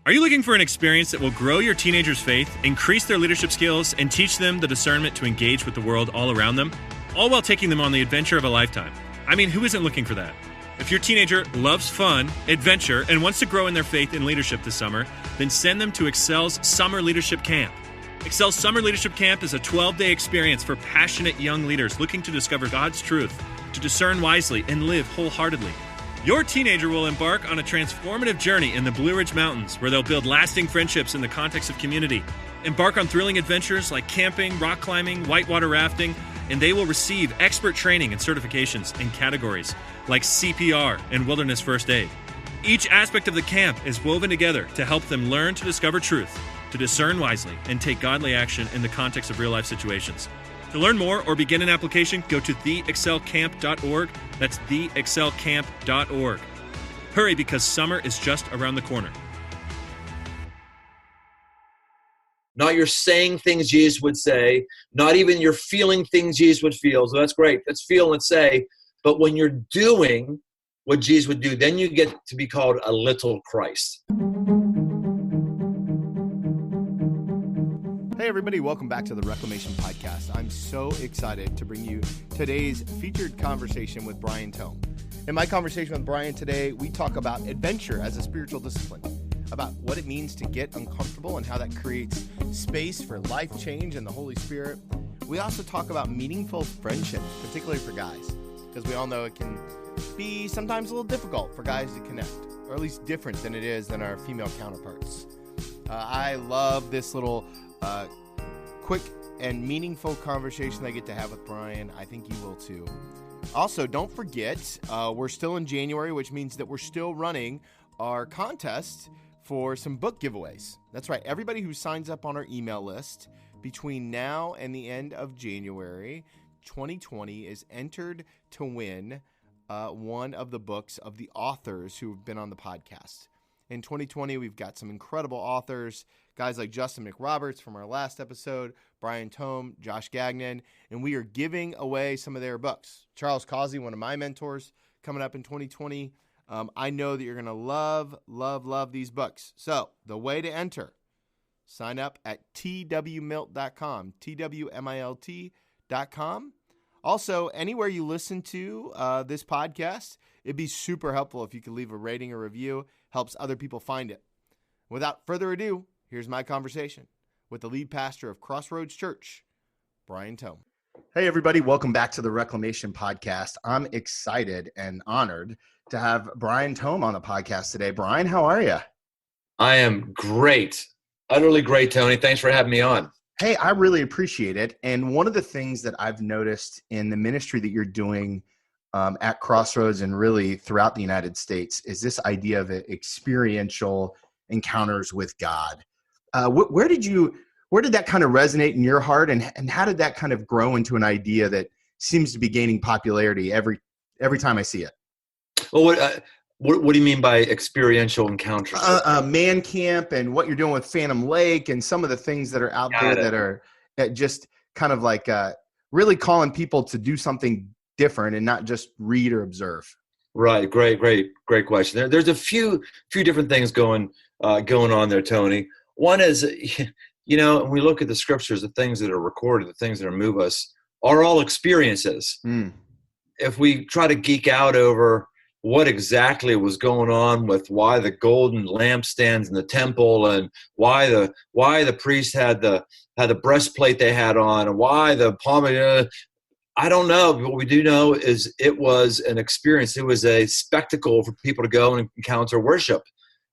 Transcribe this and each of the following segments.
Are you looking for an experience that will grow your teenagers' faith, increase their leadership skills, and teach them the discernment to engage with the world all around them, all while taking them on the adventure of a lifetime? I mean, who isn't looking for that? If your teenager loves fun, adventure, and wants to grow in their faith and leadership this summer, then send them to Excel's Summer Leadership Camp. Excel's Summer Leadership Camp is a 12-day experience for passionate young leaders looking to discover God's truth, to discern wisely, and live wholeheartedly. Your teenager will embark on a transformative journey in the Blue Ridge Mountains, where they'll build lasting friendships in the context of community, embark on thrilling adventures like camping, rock climbing, whitewater rafting, and they will receive expert training and certifications in categories like CPR and wilderness first aid. Each aspect of the camp is woven together to help them learn to discover truth, to discern wisely, and take godly action in the context of real-life situations. To learn more or begin an application, go to theexcelcamp.org. That's theexcelcamp.org. Hurry, because summer is just around the corner. Not you're saying things Jesus would say, not even you're feeling things Jesus would feel. So that's great. Let's feel and say. But when you're doing what Jesus would do, then you get to be called a little Christ. Hey everybody, welcome back to the Reclamation Podcast. I'm so excited to bring you today's featured conversation with Brian Tome. In my conversation with Brian today, we talk about adventure as a spiritual discipline, about what it means to get uncomfortable and how that creates space for life change and the Holy Spirit. We also talk about meaningful friendships, particularly for guys, because we all know it can be sometimes a little difficult for guys to connect, or at least different than it is than our female counterparts. I love this little quick and meaningful conversation I get to have with Brian. I think you will too. Also, don't forget, we're still in January, which means that we're still running our contest for some book giveaways. That's right. Everybody who signs up on our email list between now and the end of January 2020 is entered to win one of the books of the authors who have been on the podcast. In 2020, we've got some incredible authors, guys like Justin McRoberts from our last episode, Brian Tome, Josh Gagnon, and we are giving away some of their books. Charles Causey, one of my mentors, coming up in 2020. I know that you're going to love these books. So the way to enter, sign up at twmilt.com, twmilt.com. Also, anywhere you listen to this podcast, it'd be super helpful if you could leave a rating or review. Helps other people find it. Without further ado, here's my conversation with the lead pastor of Crossroads Church, Brian Tome. Hey, everybody. Welcome back to the Reclamation Podcast. I'm excited and honored to have Brian Tome on the podcast today. Brian, how are you? I am great. Utterly great, Tony. Thanks for having me on. Hey, I really appreciate it. And one of the things that I've noticed in the ministry that you're doing at Crossroads and really throughout the United States is this idea of experiential encounters with God. Where did that kind of resonate in your heart, and how did that kind of grow into an idea that seems to be gaining popularity every time I see it? Well, what do you mean by experiential encounters? Man Camp and what you're doing with Phantom Lake and some of the things that are out there that just kind of like really calling people to do something different and not just read or observe. Right. Great question. There's a few different things going on there, Tony. One is, when we look at the scriptures, the things that are recorded, the things that move us are all experiences. If we try to geek out over what exactly was going on with why the golden lampstands in the temple and why the priest had the breastplate they had on and why the pomegranate, I don't know. But what we do know is it was an experience. It was a spectacle for people to go and encounter worship.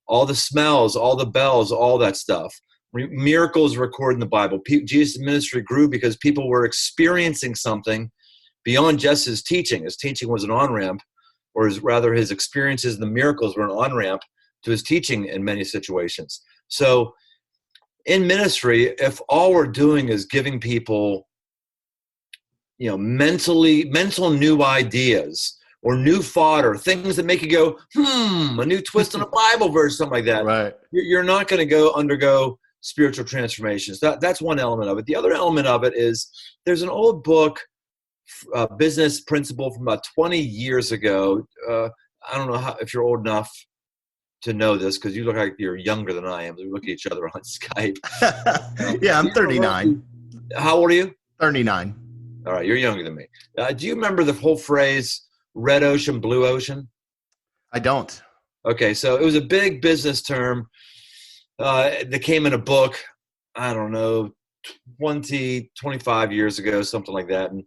All the smells, all the bells, all that stuff. Miracles recorded in the Bible. Jesus' ministry grew because people were experiencing something beyond just his teaching. His teaching was an on-ramp, or rather his experiences and the miracles were an on-ramp to his teaching in many situations. So in ministry, if all we're doing is giving people mental new ideas or new fodder, things that make you go, a new twist on a Bible verse, something like that. Right. You're not going to undergo spiritual transformations. That's one element of it. The other element of it is there's an old book, business principle from about 20 years ago. I don't know if you're old enough to know this because you look like you're younger than I am. We look at each other on Skype. Yeah, I'm 39. How old are you? 39. All right, you're younger than me. Do you remember the whole phrase red ocean, blue ocean? I don't. Okay, so it was a big business term that came in a book, I don't know, 20, 25 years ago, something like that. And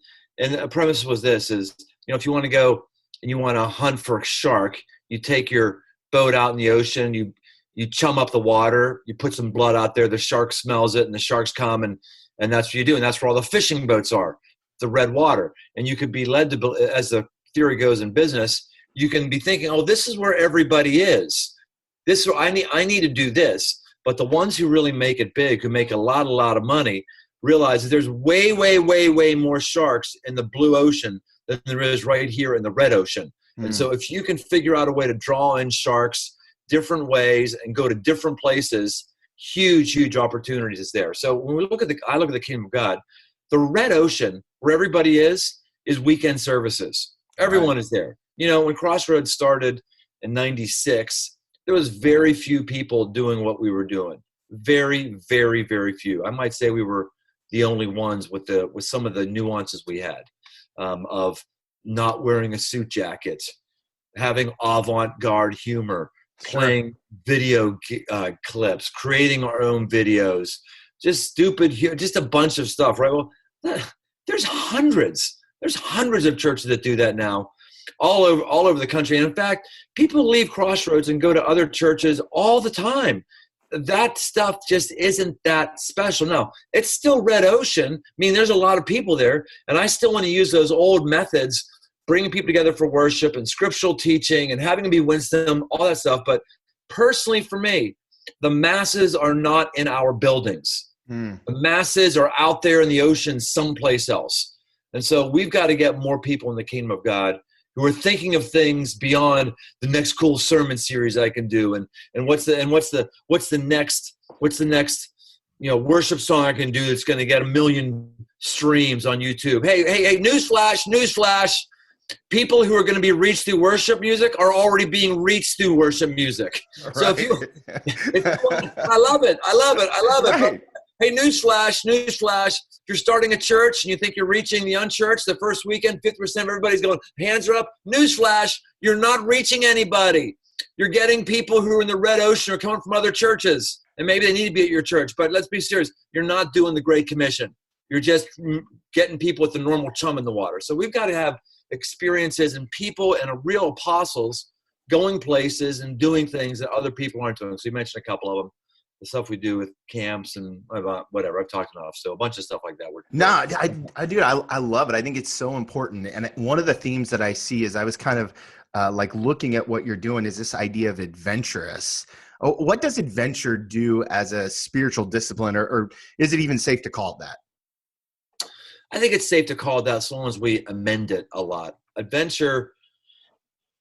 the premise was this is, if you want to go and you want to hunt for a shark, you take your boat out in the ocean, you chum up the water, you put some blood out there, the shark smells it, and the sharks come, and that's what you do. And that's where all the fishing boats are, the red water. And you could be led to, as the theory goes in business, you can be thinking, oh, this is where everybody is. This I need to do this. But the ones who really make it big, who make a lot of money, realize that there's way, way, way, way more sharks in the blue ocean than there is right here in the red ocean. And so if you can figure out a way to draw in sharks different ways and go to different places, huge opportunities is there. So when I look at the kingdom of God, the red ocean, where everybody is weekend services. Everyone is there. When Crossroads started in 96, there was very few people doing what we were doing. Very, very, very few. I might say we were the only ones with some of the nuances we had of not wearing a suit jacket, having avant-garde humor, playing video clips, creating our own videos, just stupid, just a bunch of stuff, right? Well, there's hundreds of churches that do that now, all over the country. And in fact, people leave Crossroads and go to other churches all the time. That stuff just isn't that special. No, it's still red ocean. I mean, there's a lot of people there, and I still want to use those old methods, bringing people together for worship and scriptural teaching and having to be winsome, all that stuff. But personally for me, the masses are not in our buildings. The masses are out there in the ocean someplace else. And so we've got to get more people in the kingdom of God who are thinking of things beyond the next cool sermon series I can do, and what's the next worship song I can do that's going to get 1 million streams on YouTube. Hey, newsflash. People who are going to be reached through worship music are already being reached through worship music. Right. So if you I love it. Right. Hey, newsflash. If you're starting a church and you think you're reaching the unchurched, the first weekend, 50% of everybody's going, hands are up. Newsflash, you're not reaching anybody. You're getting people who are in the red ocean or coming from other churches, and maybe they need to be at your church. But let's be serious. You're not doing the Great Commission. You're just getting people with the normal chum in the water. So we've got to have experiences and people and real apostles going places and doing things that other people aren't doing. So you mentioned a couple of them. The stuff we do with camps and whatever I've talked enough. So a bunch of stuff like that. I love it. I think it's so important. And one of the themes that I see is I was kind of looking at what you're doing is this idea of adventurous. What does adventure do as a spiritual discipline, or is it even safe to call it that? I think it's safe to call it that as long as we amend it a lot. Adventure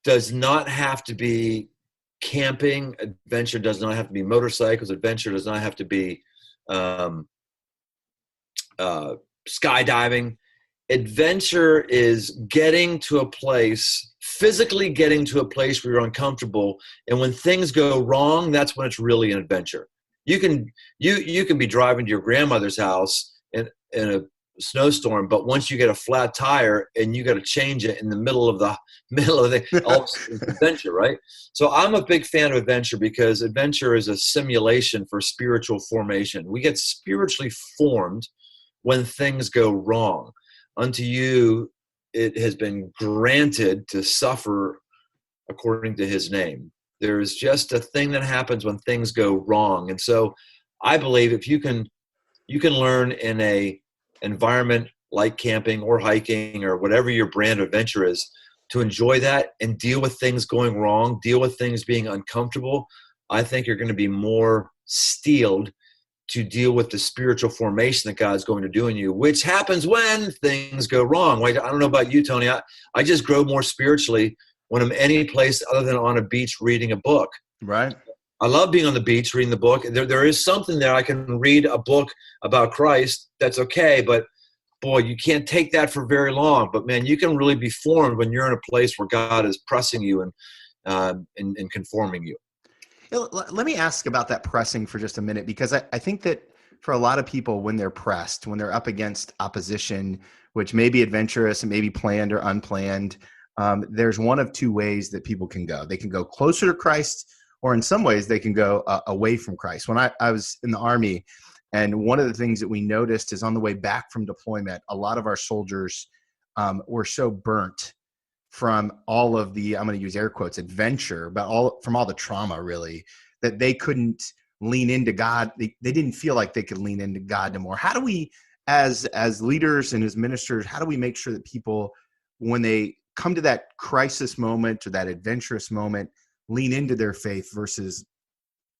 does not have to be camping. Adventure does not have to be motorcycles. Adventure does not have to be skydiving. Adventure is getting to a place, physically getting to a place where you're uncomfortable. And when things go wrong, that's when it's really an adventure. You can be driving to your grandmother's house in a snowstorm, but once you get a flat tire and you got to change it in the middle of the adventure, right? So I'm a big fan of adventure because adventure is a simulation for spiritual formation. We get spiritually formed when things go wrong. Unto you it has been granted to suffer according to his name. There is just a thing that happens when things go wrong. And so I believe if you can learn in a environment like camping or hiking or whatever your brand of adventure is, to enjoy that and deal with things going wrong, deal with things being uncomfortable, I think you're going to be more steeled to deal with the spiritual formation that God's going to do in you, which happens when things go wrong. Like, I don't know about you, Tony. I just grow more spiritually when I'm any place other than on a beach reading a book. Right. I love being on the beach reading the book. There is something there. I can read a book about Christ. That's okay. But boy, you can't take that for very long. But man, you can really be formed when you're in a place where God is pressing you and conforming you. Let me ask about that pressing for just a minute, because I think that for a lot of people, when they're pressed, when they're up against opposition, which may be adventurous and maybe planned or unplanned, there's one of two ways that people can go. They can go closer to Christ, or in some ways they can go away from Christ. When I was in the Army, and one of the things that we noticed is on the way back from deployment, a lot of our soldiers were so burnt from all of the, I'm going to use air quotes, adventure, but from all the trauma, really, that they couldn't lean into God. They didn't feel like they could lean into God anymore. How do we, as leaders and as ministers, how do we make sure that people, when they come to that crisis moment or that adventurous moment, lean into their faith versus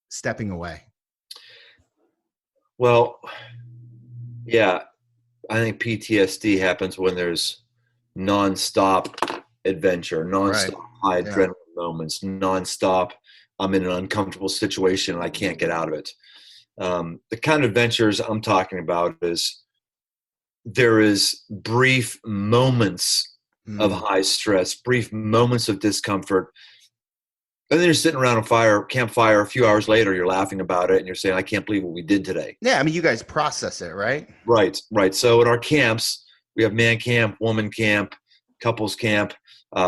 stepping away? Well, yeah, I think PTSD happens when there's nonstop adventure, nonstop high adrenaline moments, nonstop, I'm in an uncomfortable situation and I can't get out of it. The kind of adventures I'm talking about is there is brief moments of high stress, brief moments of discomfort. And then you're sitting around a campfire a few hours later, you're laughing about it and you're saying, I can't believe what we did today. Yeah. I mean, you guys process it, right? Right. So at our camps, we have man camp, woman camp, couples camp,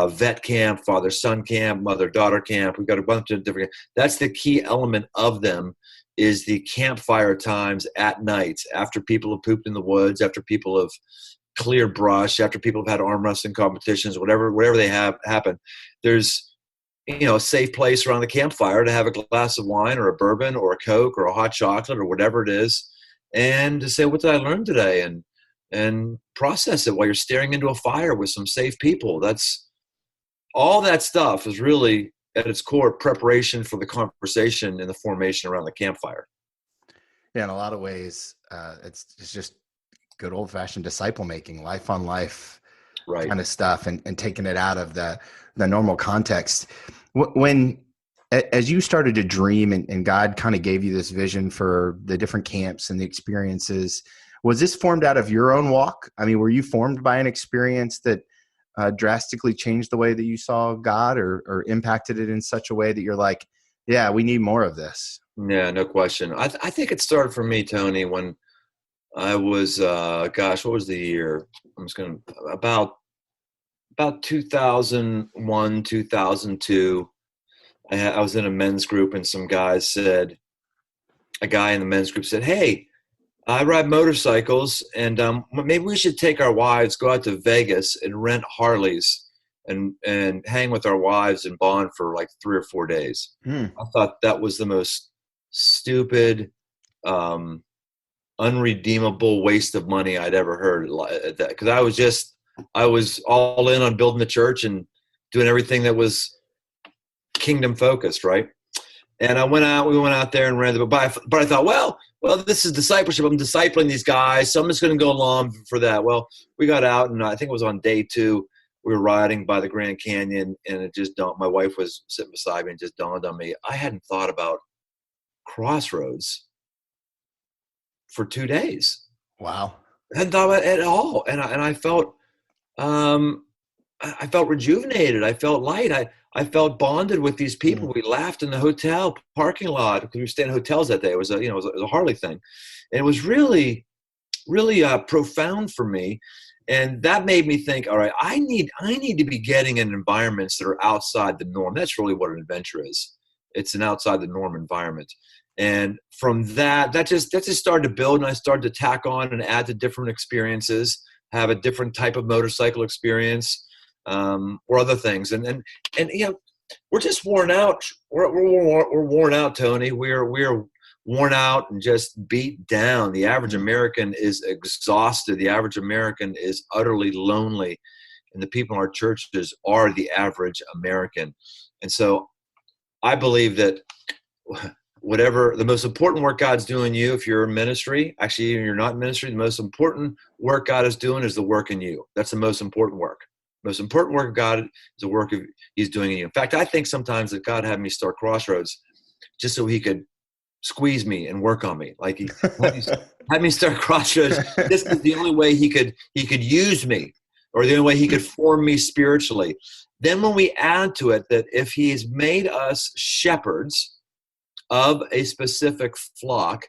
vet camp, father-son camp, mother-daughter camp. We've got a bunch of different. That's the key element of them, is the campfire times at night, after people have pooped in the woods, after people have cleared brush, after people have had arm wrestling competitions, whatever they have happen. There's a safe place around the campfire to have a glass of wine or a bourbon or a Coke or a hot chocolate or whatever it is, and to say, what did I learn today? And process it while you're staring into a fire with some safe people. That's all. That stuff is really at its core preparation for the conversation and the formation around the campfire. Yeah, in a lot of ways, it's just good old fashioned disciple making, life on life kind of stuff, and taking it out of the normal context. When, as you started to dream and God kind of gave you this vision for the different camps and the experiences, was this formed out of your own walk? I mean, were you formed by an experience that drastically changed the way that you saw God, or impacted it in such a way that you're like, yeah, we need more of this? Yeah, no question. I think it started for me, Tony, when I was, what was the year? About 2001, 2002. I was in a men's group, and a guy in the men's group said, hey, I ride motorcycles, and maybe we should take our wives, go out to Vegas and rent Harleys and hang with our wives and bond for like 3 or 4 days. I thought that was the most stupid, unredeemable waste of money I'd ever heard. Because I was all in on building the church and doing everything that was kingdom focused, right? And we went out there and ran but I thought, well, this is discipleship. I'm discipling these guys, so I'm just going to go along for that. Well, we got out, and I think it was on day 2. We were riding by the Grand Canyon, and it just dawned. My wife was sitting beside me, and it just dawned on me, I hadn't thought about Crossroads for 2 days. Wow. I hadn't thought about it at all, and I felt, I felt rejuvenated. I felt light. I felt bonded with these people. We laughed in the hotel parking lot because we were staying in hotels that day. It was a Harley thing, and it was really, really profound for me. And that made me think, all right, I need to be getting in environments that are outside the norm. That's really what an adventure is. It's an outside the norm environment. And from that just started to build, and I started to tack on and add to different experiences, have a different type of motorcycle experience, or other things. And we're just worn out. We're worn out, Tony. We're worn out and just beat down. The average American is exhausted. The average American is utterly lonely. And the people in our churches are the average American. And so I believe that whatever the most important work God's doing you, if you're in ministry, actually you're not in ministry, the most important work God is doing is the work in you. That's the most important work. Most important work of God is the work He's doing in you. In fact, I think sometimes that God had me start Crossroads just so He could squeeze me and work on me. Like He had me start Crossroads. This is the only way He could use me, or the only way He could form me spiritually. Then when we add to it that if He's made us shepherds, of a specific flock.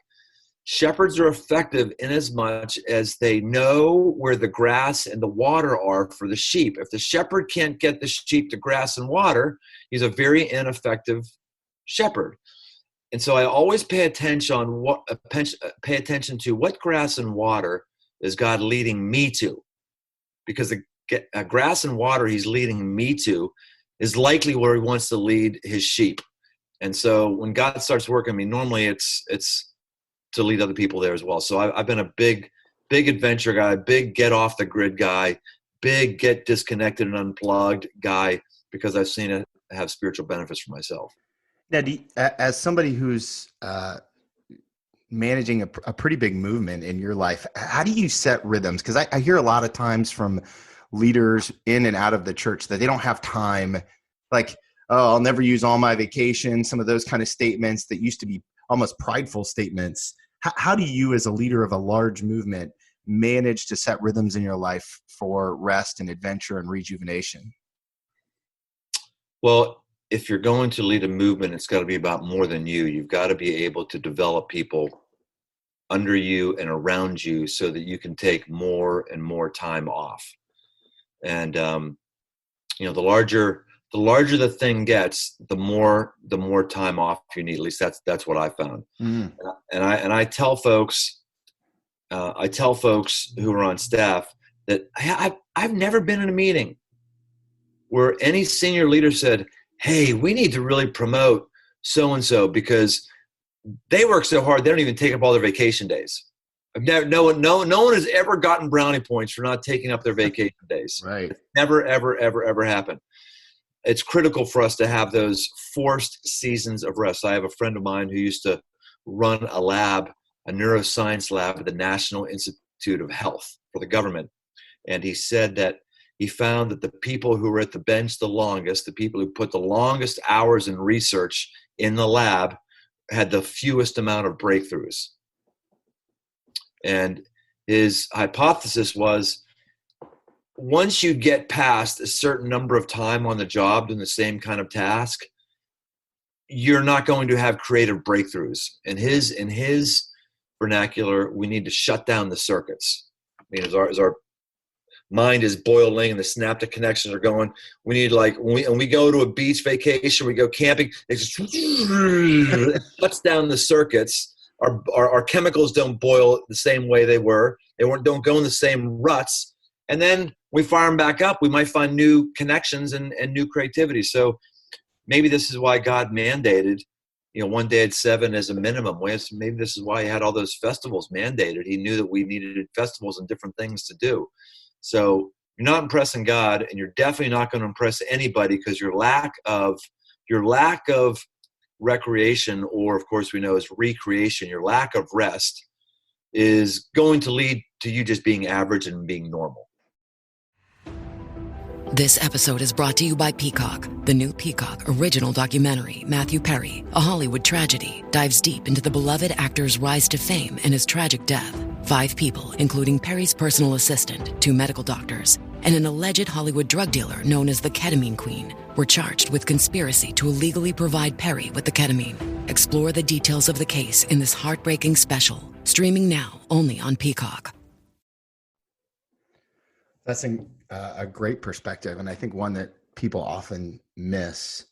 Shepherds are effective in as much as they know where the grass and the water are for the sheep. If the shepherd can't get the sheep to grass and water, he's a very ineffective shepherd. And so I always pay attention to what grass and water is God leading me to, because the grass and water he's leading me to is likely where he wants to lead his sheep. And so when God starts working, I mean, normally it's to lead other people there as well. So I've been a big adventure guy, big get off the grid guy, big get disconnected and unplugged guy, because I've seen it have spiritual benefits for myself. Now, as somebody who's managing a pretty big movement in your life, how do you set rhythms? Because I hear a lot of times from leaders in and out of the church that they don't have time, like, oh, I'll never use all my vacation, some of those kind of statements that used to be almost prideful statements. How do you, as a leader of a large movement, manage to set rhythms in your life for rest and adventure and rejuvenation? Well, if you're going to lead a movement, it's got to be about more than you. You've got to be able to develop people under you and around you so that you can take more and more time off. And, the larger the thing gets, the more time off you need. At least that's what I found. Mm. And I tell folks who are on staff that I've never been in a meeting where any senior leader said, hey, we need to really promote so-and-so because they work so hard, they don't even take up all their vacation days. No one has ever gotten brownie points for not taking up their vacation days. Right. It's never, ever, ever, ever happened. It's critical for us to have those forced seasons of rest. I have a friend of mine who used to run a neuroscience lab at the National Institute of Health for the government. And he said that he found that the people who were at the bench the longest, the people who put the longest hours in research in the lab, had the fewest amount of breakthroughs. And his hypothesis was, once you get past a certain number of time on the job doing the same kind of task, you're not going to have creative breakthroughs. In his vernacular, we need to shut down the circuits. I mean, as our mind is boiling and the synaptic connections are going, we need, like, when we go to a beach vacation, we go camping, it just shuts down the circuits. Our chemicals don't boil the same way they were. Don't go in the same ruts. And then we fire them back up. We might find new connections and new creativity. So maybe this is why God mandated, one day at 7 as a minimum. Maybe this is why he had all those festivals mandated. He knew that we needed festivals and different things to do. So you're not impressing God, and you're definitely not going to impress anybody, because your lack of recreation, or of course we know is recreation, your lack of rest, is going to lead to you just being average and being normal. This episode is brought to you by Peacock. The new Peacock original documentary, Matthew Perry, A Hollywood Tragedy, dives deep into the beloved actor's rise to fame and his tragic death. 5 people, including Perry's personal assistant, 2 medical doctors, and an alleged Hollywood drug dealer known as the Ketamine Queen, were charged with conspiracy to illegally provide Perry with the ketamine. Explore the details of the case in this heartbreaking special, streaming now only on Peacock. That's a great perspective, and I think one that people often miss.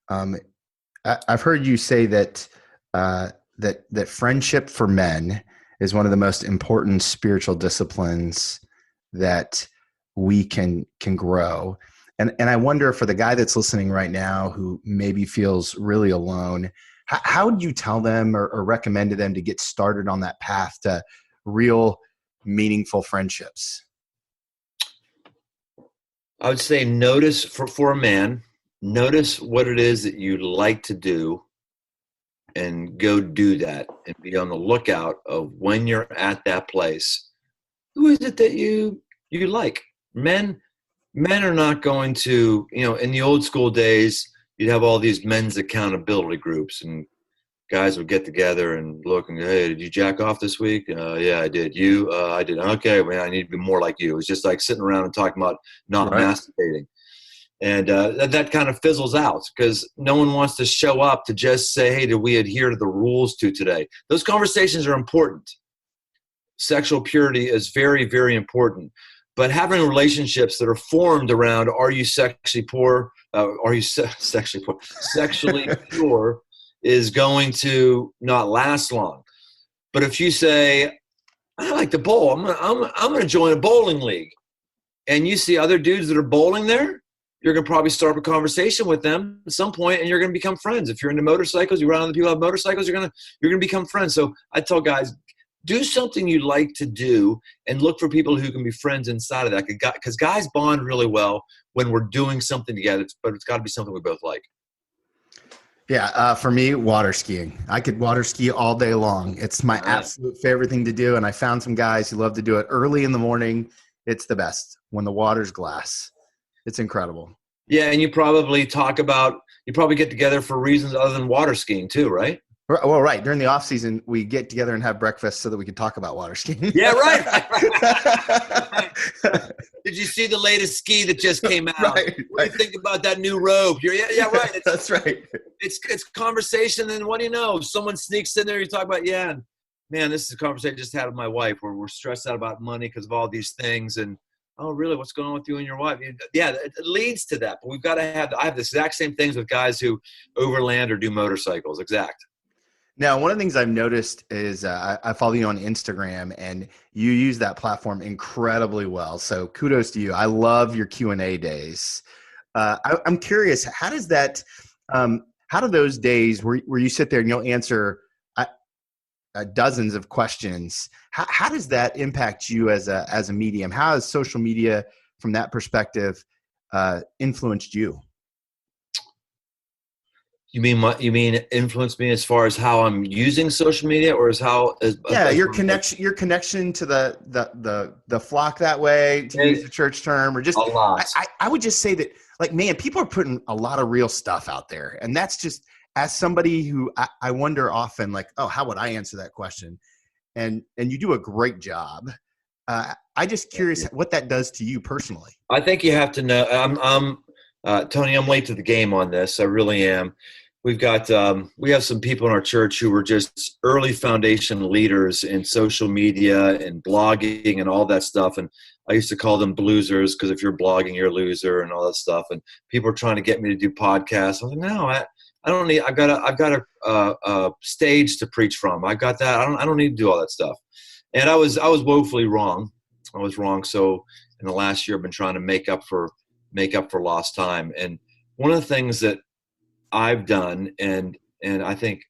I've heard you say that that friendship for men is one of the most important spiritual disciplines that we can grow. And I wonder, for the guy that's listening right now who maybe feels really alone, how would you tell them or recommend to them to get started on that path to real meaningful friendships? I would say notice for a man, notice what it is that you like to do and go do that, and be on the lookout of when you're at that place. Who is it that you like? Men are not going to, in the old school days, you'd have all these men's accountability groups, and guys would get together and look and go, hey, did you jack off this week? Yeah, I did. You? I did. Okay, man, I need to be more like you. It's just like sitting around and talking about not masturbating. And that kind of fizzles out because no one wants to show up to just say, hey, did we adhere to the rules today? Those conversations are important. Sexual purity is very, very important. But having relationships that are formed around, are you sexually poor? Are you sexually poor? Sexually pure is going to not last long. But if you say, I like to bowl, I'm going to join a bowling league, and you see other dudes that are bowling there, you're going to probably start a conversation with them at some point, and you're going to become friends. If you're into motorcycles, you run into people who have motorcycles, you're going to become friends. So I tell guys, do something you like to do and look for people who can be friends inside of that. Because guys bond really well when we're doing something together, but it's got to be something we both like. Yeah, for me, water skiing. I could water ski all day long. It's my absolute favorite thing to do, and I found some guys who love to do it early in the morning. It's the best when the water's glass. It's incredible. Yeah, and you probably get together for reasons other than water skiing too, right? Well, right. During the off season, we get together and have breakfast so that we can talk about water skiing. Yeah, right. Did you see the latest ski that just came out? Right. What do you think about that new robe? Yeah, right. That's right. It's conversation, and what do you know? Someone sneaks in there, you talk about, yeah, man, this is a conversation I just had with my wife where we're stressed out about money because of all these things, and oh, really? What's going on with you and your wife? Yeah, it leads to that. But we've got to I have the exact same things with guys who overland or do motorcycles. Exact. Now, one of the things I've noticed is I follow you on Instagram, and you use that platform incredibly well. So kudos to you. I love your Q&A days. I'm curious, how does that how do those days where you sit there and you'll answer dozens of questions, how does that impact you as a medium? How has social media from that perspective influenced you? You mean influence me as far as how I'm using social media, or as how? Your connection to the flock that way, to use the church term, or just a lot. I would just say that, like, man, people are putting a lot of real stuff out there, and that's just, as somebody who I wonder often, like, oh, how would I answer that question? And you do a great job. I just curious what that does to you personally. I think you have to know. Tony, I'm late to the game on this. I really am. We've got we have some people in our church who were just early foundation leaders in social media and blogging and all that stuff. And I used to call them bloozers, because if you're blogging, you're a loser and all that stuff. And people are trying to get me to do podcasts. I was like, no, I don't need. I've got a stage to preach from. I got that. I don't need to do all that stuff. And I was woefully wrong. I was wrong. So in the last year, I've been trying to make up for lost time. And one of the things that I've done, and I think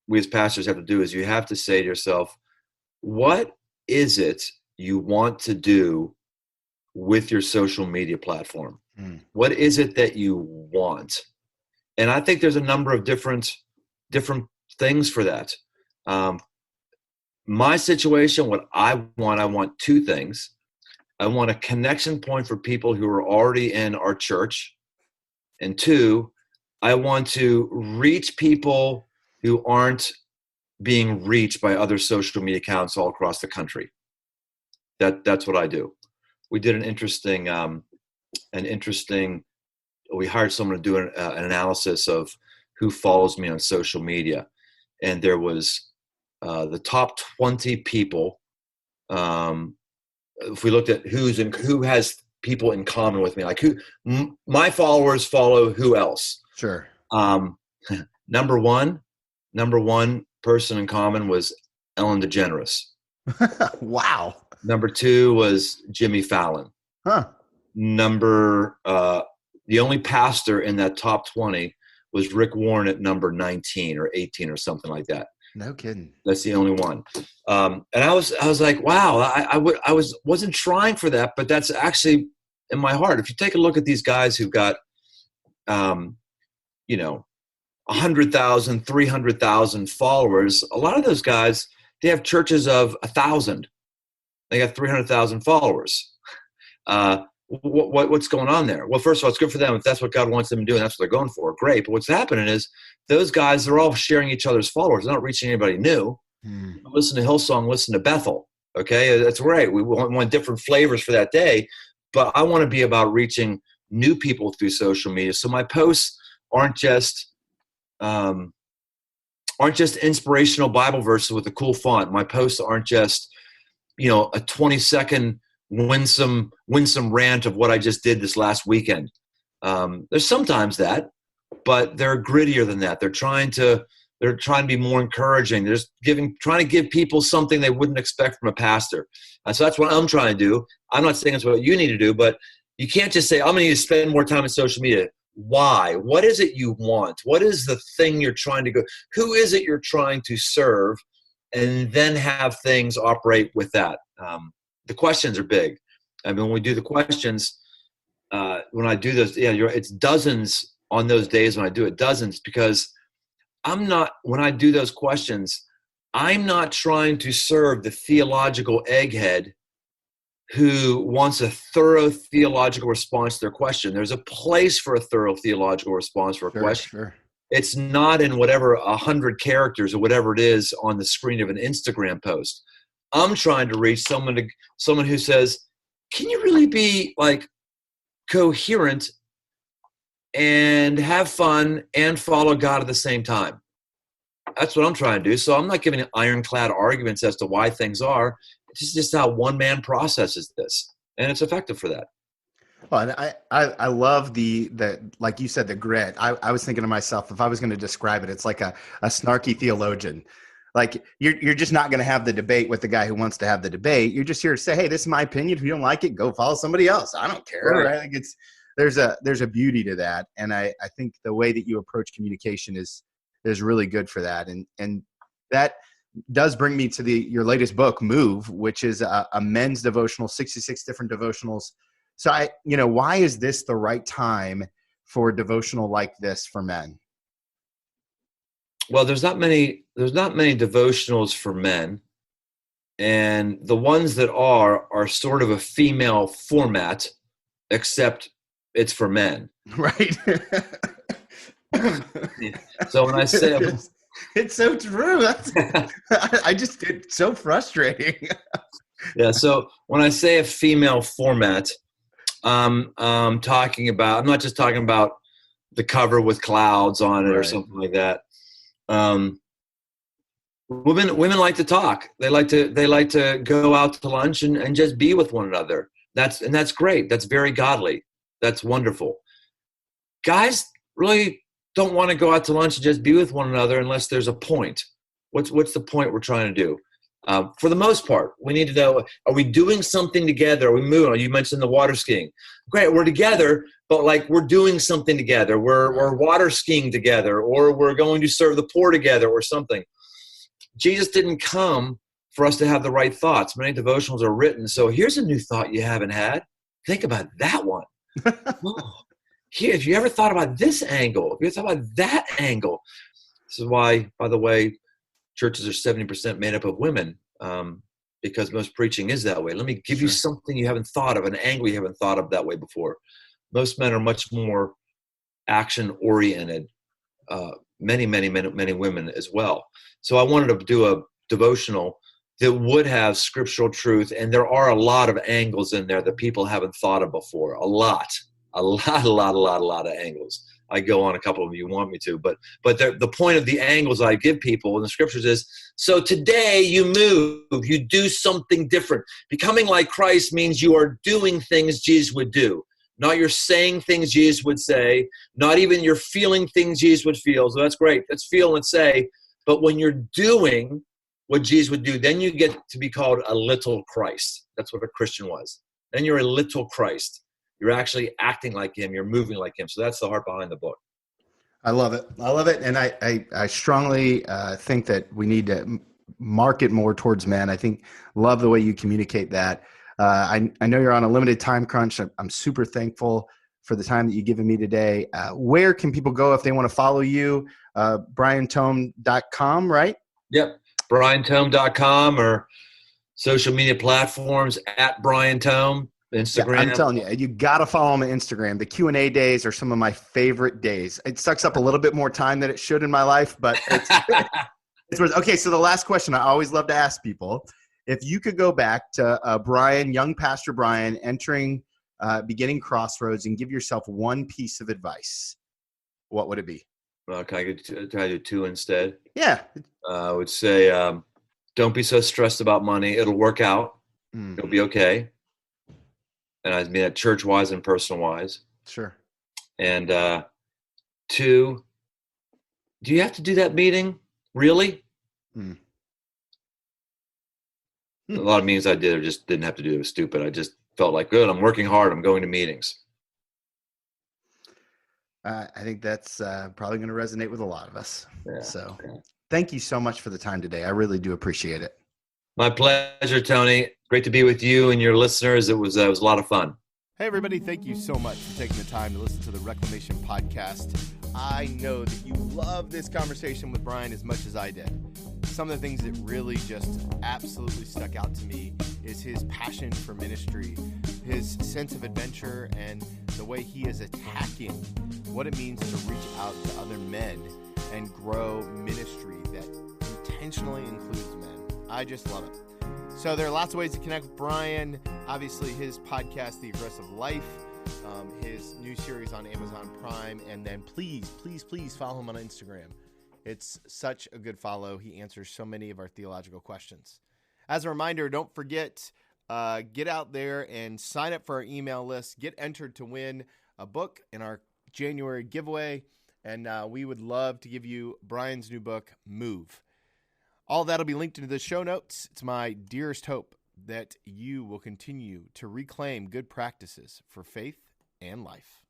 we as pastors have to do, is you have to say to yourself, what is it you want to do with your social media platform? What is it that you want? And I think there's a number of different things for that. My situation, what I want two things. I want a connection point for people who are already in our church. And two, I want to reach people who aren't being reached by other social media accounts all across the country. That's what I do. We did an interesting, we hired someone to do an analysis of who follows me on social media. And there was the top 20 people. If we looked at who has people in common with me, like my followers follow who else? Sure. Number one person in common was Ellen DeGeneres. Wow. Number two was Jimmy Fallon. Huh. The only pastor in that top 20 was Rick Warren at number 19 or 18 or something like that. No kidding. That's the only one. And I was like, wow, I wasn't trying for that, but that's actually in my heart. If you take a look at these guys who've got, 100,000, 300,000 followers, a lot of those guys, they have churches of 1,000. They got 300,000 followers. What's going on there? Well, first of all, it's good for them. If that's what God wants them to do and that's what they're going for, great. But what's happening is those guys, they're all sharing each other's followers. They're not reaching anybody new. Listen to Hillsong, listen to Bethel. Okay, that's right. We want different flavors for that day. But I want to be about reaching new people through social media. So my posts aren't just inspirational Bible verses with a cool font. My posts aren't just, a 20-second winsome rant of what I just did this last weekend. There's sometimes that, but they're grittier than that. They're trying to be more encouraging. They're just trying to give people something they wouldn't expect from a pastor. And so that's what I'm trying to do. I'm not saying it's what you need to do, but you can't just say, I'm going to need to spend more time on social media. Why? What is it you want? What is the thing you're trying to go? Who is it you're trying to serve? And then have things operate with that. The questions are big. I mean, when we do the questions, when I do those, it's dozens on those days when I do it, dozens, because when I do those questions, I'm not trying to serve the theological egghead who wants a thorough theological response to their question. There's a place for a thorough theological response for a question. Sure. It's not in whatever 100 characters or whatever it is on the screen of an Instagram post. I'm trying to reach someone who says, can you really be like coherent and have fun and follow God at the same time? That's what I'm trying to do. So I'm not giving ironclad arguments as to why things are. It's just how one man processes this, and it's effective for that. Well, and I love the like you said, the grit. I was thinking to myself, if I was going to describe it, it's like a snarky theologian. Like you're just not going to have the debate with the guy who wants to have the debate. You're just here to say, hey, this is my opinion. If you don't like it, go follow somebody else. I don't care. Right. I think there's a beauty to that, and I think the way that you approach communication is really good for that, and that does bring me to your latest book, Move, which is a men's devotional, 66 different devotionals. So why is this the right time for a devotional like this for men? Well, there's not many devotionals for men, and the ones that are sort of a female format, except it's for men. Right. So when I say it's so true. It's so frustrating. Yeah. So when I say a female format, I'm not just talking about the cover with clouds on it or something like that. Women like to talk. They like to go out to lunch and just be with one another. That's great. That's very godly. That's wonderful. Guys really don't want to go out to lunch and just be with one another unless there's a point. What's the point we're trying to do? For the most part, we need to know, are we doing something together? Are we moving? You mentioned the water skiing. Great, we're together, but like we're doing something together. We're water skiing together, or we're going to serve the poor together or something. Jesus didn't come for us to have the right thoughts. Many devotionals are written. So here's a new thought you haven't had. Think about that one. Here, if you ever thought about this angle, if you ever thought about that angle. This is why, by the way, churches are 70% made up of women, because most preaching is that way. Let me give you something you haven't thought of, an angle you haven't thought of that way before. Most men are much more action-oriented, many women as well. So I wanted to do a devotional that would have scriptural truth, and there are a lot of angles in there that people haven't thought of before. A lot of angles. I go on a couple of you want me to, but the point of the angles I give people in the scriptures is, so today you move, you do something different. Becoming like Christ means you are doing things Jesus would do. Not you're saying things Jesus would say, not even you're feeling things Jesus would feel. So that's great. Let's feel and say. But when you're doing what Jesus would do, then you get to be called a little Christ. That's what a Christian was. Then you're a little Christ. You're actually acting like him. You're moving like him. So that's the heart behind the book. I love it. And I strongly think that we need to market more towards men. Love the way you communicate that. I know you're on a limited time crunch. I'm super thankful for the time that you've given me today. Where can people go if they want to follow you? BrianTome.com, right? Yep. BrianTome.com, or social media platforms at Brian Tome. Instagram. Yeah, I'm telling you, you got to follow him on Instagram. The Q&A days are some of my favorite days. It sucks up a little bit more time than it should in my life, but it's worth. Okay, so the last question I always love to ask people, if you could go back to Brian, young Pastor Brian, entering beginning crossroads, and give yourself one piece of advice, what would it be? Can I try to do two instead? Yeah. I would say, don't be so stressed about money. It'll work out. It'll be okay. And I mean that church-wise and personal-wise. Sure. And two, do you have to do that meeting? Really? A lot of meetings I did, I just didn't have to do it. It was stupid. I just felt like, good, I'm working hard. I'm going to meetings. I think that's probably going to resonate with a lot of us. Yeah. So thank you so much for the time today. I really do appreciate it. My pleasure, Tony. Great to be with you and your listeners. It was a lot of fun. Hey, everybody. Thank you so much for taking the time to listen to the Reclamation Podcast. I know that you love this conversation with Brian as much as I did. Some of the things that really just absolutely stuck out to me is his passion for ministry, his sense of adventure, and the way he is attacking what it means to reach out to other men and grow ministry that intentionally includes men. I just love it. So there are lots of ways to connect with Brian. Obviously, his podcast, The Aggressive Life, his new series on Amazon Prime, and then please follow him on Instagram. It's such a good follow. He answers so many of our theological questions. As a reminder, don't forget, get out there and sign up for our email list. Get entered to win a book in our January giveaway, and we would love to give you Brian's new book, Move. All that'll be linked into the show notes. It's my dearest hope that you will continue to reclaim good practices for faith and life.